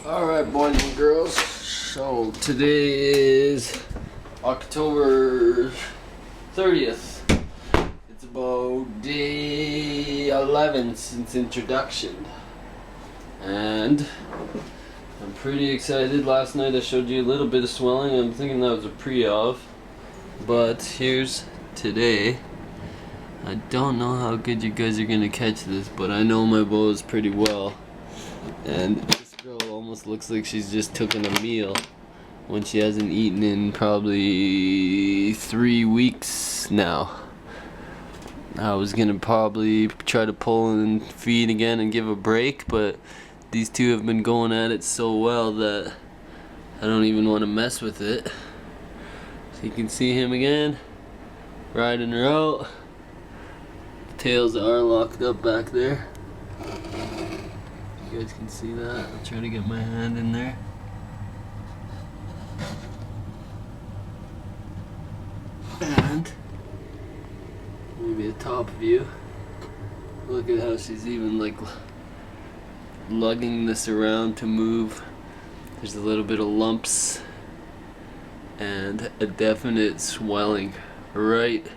Alright, boys and girls, so today is October 30th. It's about day 11 since introduction. And I'm pretty excited. Last night I showed you a little bit of swelling. I'm thinking that was a pre-ov. But here's today. I don't know how good you guys are going to catch this, but I know my Boas pretty well. And this girl almost looks like she's just taken a meal when she hasn't eaten in probably 3 weeks now. I was gonna probably try to pull and feed again and give a break, but these two have been going at it so well that I don't even want to mess with it. So you can see him again riding her out. The tails are locked up back there. You guys can see that. I'll try to get my hand in there. And maybe a top view. Look at how she's even like lugging this around to move. There's a little bit of lumps and a definite swelling right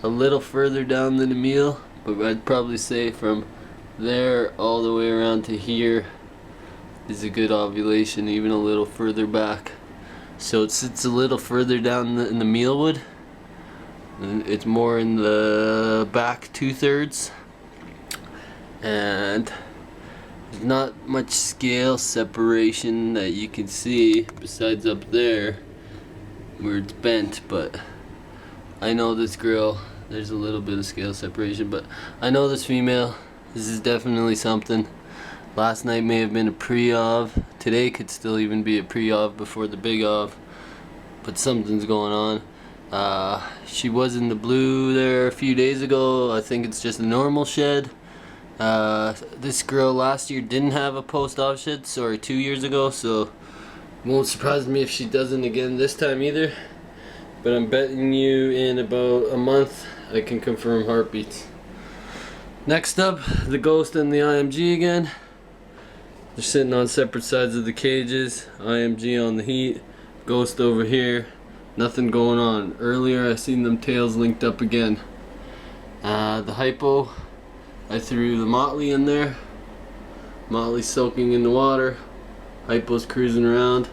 a little further down than the meal, but I'd probably say from there all the way around to here is a good ovulation, even a little further back. So it sits a little further down in the mealwood, and it's more in the back 2/3, and there's not much scale separation that you can see besides up there where it's bent. But I know this girl, there's a little bit of scale separation, but I know this female, this is definitely something. Last night may have been a pre-ov. Today could still even be a pre-ov before the big ov. But something's going on. She was in the blue there a few days ago. I think it's just a normal shed. This girl last year didn't have a post-ov shed, sorry, 2 years ago, so it won't surprise me if she doesn't again this time either. But I'm betting you in about a month I can confirm heartbeats. Next up, the Ghost and the IMG again. They're sitting on separate sides of the cages. IMG on the heat, Ghost over here. Nothing going on. Earlier I seen them tails linked up again. The hypo, I threw the Motley in there. Motley's soaking in the water. Hypo's cruising around.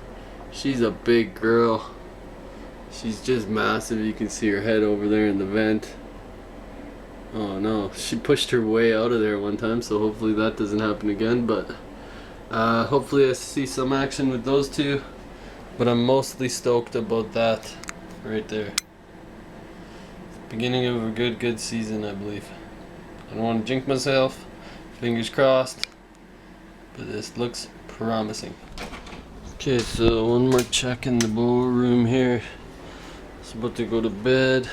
She's a big girl. She's just massive. You can see her head over there in the vent. Oh no, she pushed her way out of there one time, so hopefully that doesn't happen again. But hopefully I see some action with those two. But I'm mostly stoked about that right there. Beginning of a good season, I believe. I don't want to jinx myself. Fingers crossed. But this looks promising. Okay, so one more check in the Boa room here. It's about to go to bed.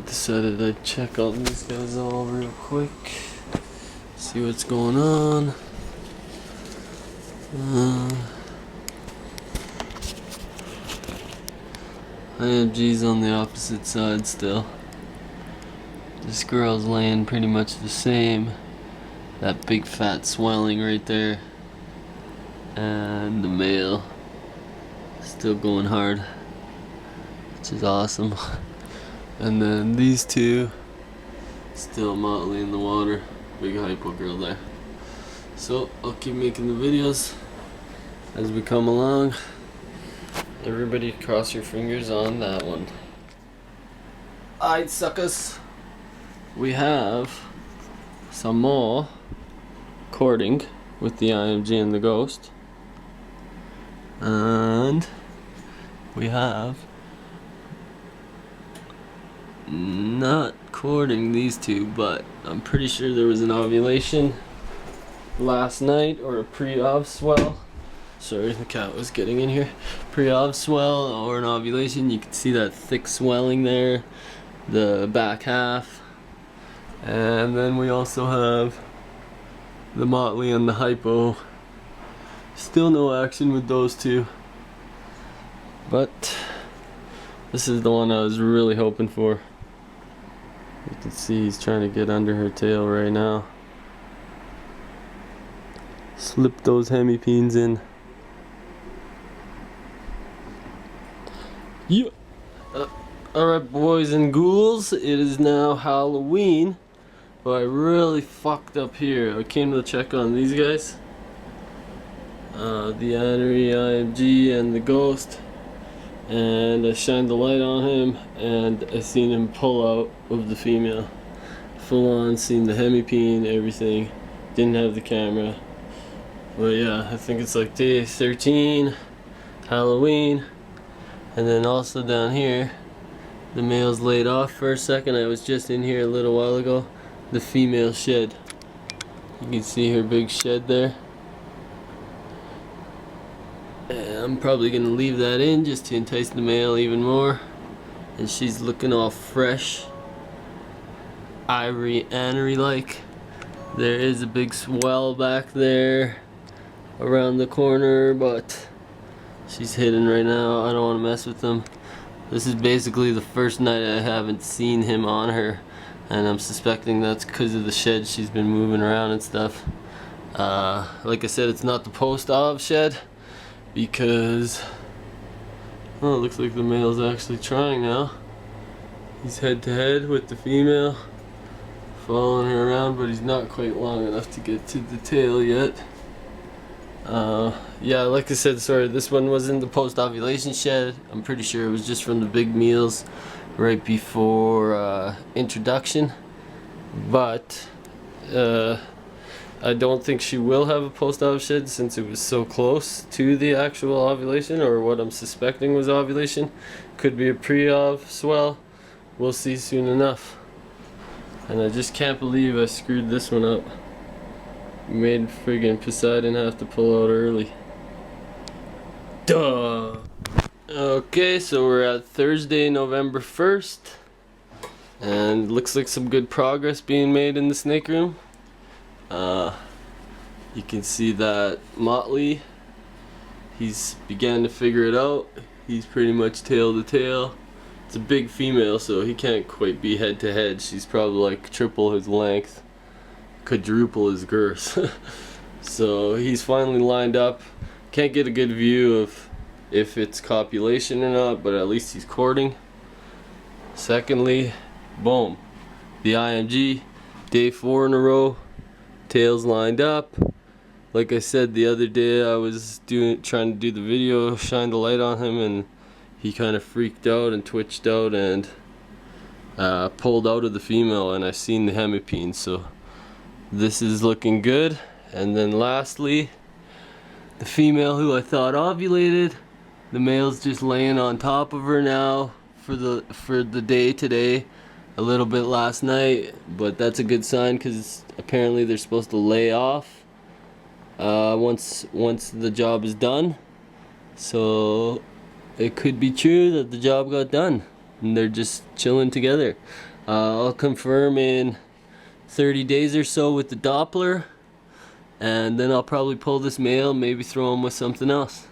Decided I'd check all these guys all real quick. See what's going on. IMG's on the opposite side still. This girl's laying pretty much the same. That big fat swelling right there. And the male still going hard, which is awesome. And then these two still motley in the water. Big hypo girl there. So I'll keep making the videos as we come along. Everybody cross your fingers on that one. Alright, suckers. We have some more courting with the IMG and the Ghost. And we have not courting these two, but I'm pretty sure there was an ovulation last night, or a pre-ov swell. Sorry, the cat was getting in here. Pre-ov swell or an ovulation. You can see that thick swelling there, the back half. And then we also have the Motley and the hypo. Still no action with those two, but this is the one I was really hoping for. You can see he's trying to get under her tail right now. slip those hemipenes in. Yeah. Alright, boys and ghouls, it is now Halloween, but I really fucked up here. I came to check on these guys, the Anery, IMG, and the Ghost, and I shined the light on him, and I seen him pull out of the female. Full on, seen the hemipene, everything. Didn't have the camera. But yeah, I think it's like day 13, Halloween. And then also down here, the male's laid off for a second. I was just in here a little while ago. The female shed. You can see her big shed there. And I'm probably gonna leave that in just to entice the male even more. And she's looking all fresh, ivory anery like. There is a big swell back there around the corner, but she's hidden right now. I don't want to mess with them. This is basically the first night I haven't seen him on her, and I'm suspecting that's because of the shed. She's been moving around and stuff. Like I said, it's not the post-ov shed because, oh, it looks like the male's actually trying now. He's head to head with the female, following her around, but he's not quite long enough to get to the tail yet. Yeah, like I said, sorry, this one was in the post-ovulation shed. I'm pretty sure it was just from the big meals right before introduction. But I don't think she will have a post-ov shed since it was so close to the actual ovulation, or what I'm suspecting was ovulation. Could be a pre-ov swell. We'll see soon enough. And I just can't believe I screwed this one up. Made friggin' Poseidon have to pull out early. Duh! Okay, so we're at Thursday, November 1st. And looks like some good progress being made in the snake room. You can see that Motley, he's began to figure it out. He's pretty much tail to tail. It's a big female, so he can't quite be head to head. She's probably like triple his length, quadruple his girth. So he's finally lined up. Can't get a good view of if it's copulation or not, but at least he's courting. Secondly, boom, the IMG, day 4 in a row, tails lined up. Like I said the other day, I was trying to do the video, shine the light on him, and he kind of freaked out and twitched out and pulled out of the female, and I've seen the hemipene, so this is looking good. And then lastly, the female who I thought ovulated, the male's just laying on top of her now for the day today, a little bit last night, but that's a good sign because apparently they're supposed to lay off once the job is done. So it could be true that the job got done and they're just chilling together. I'll confirm in 30 days or so with the Doppler, and then I'll probably pull this male, maybe throw him with something else.